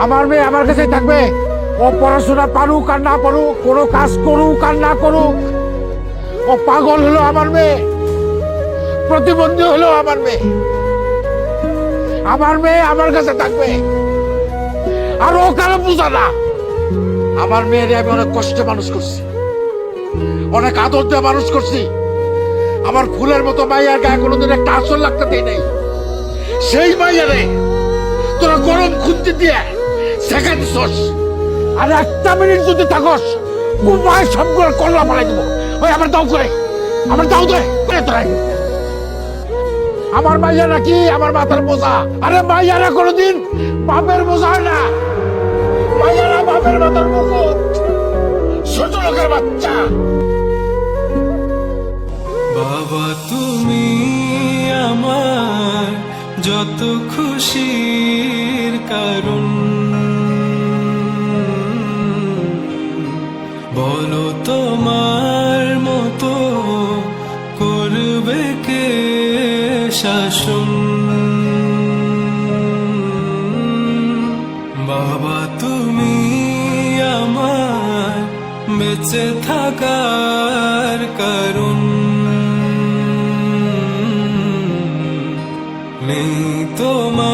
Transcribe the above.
আমার মেয়ে আমার কাছেই থাকবে। ও পড়াশোনা পারুক আর না পারুক, কোনো কাজ করুক আর না করুক, ও পাগল হলো আমার মেয়ে, প্রতিবন্ধী হলো আমার মেয়ে। আমার মেয়ে আমার কাছে থাকবে। আর ও কারো বোঝা না। আমার মেয়েরে আমি অনেক কষ্টে মানুষ করছি, অনেক আদর দিয়ে মানুষ করছি। আমার ফুলের মতো মাইয়ার গায়ে কোনোদিন একটা আসল লাগতে দেয় নাই। সেই মাইয়ারে তোরা গরম খুঁজতে দিয়ে শেখা দিছস। আর একটা মিনিট যদি থাকস, কুমায় সবগুলো কল্লা পালাই দেবো। ওই আমার দাও করে, আমার দাও দে তোরা। আমার মাইয়া নাকি আমার মাথার বোঝা? আরে মাইয়ারা কোনোদিন বাপের বোঝা হয় না। মাইয়ারা বাপের মাথার মুকুট, ছোট লোকের বাচ্চা। বাবা তুমি আমার যত খুশির কারণ, বলো তোমার মতো করবে কে শাসন। বাবা তুমি আমার বেঁচে থাকার কারণ, নেই তোমার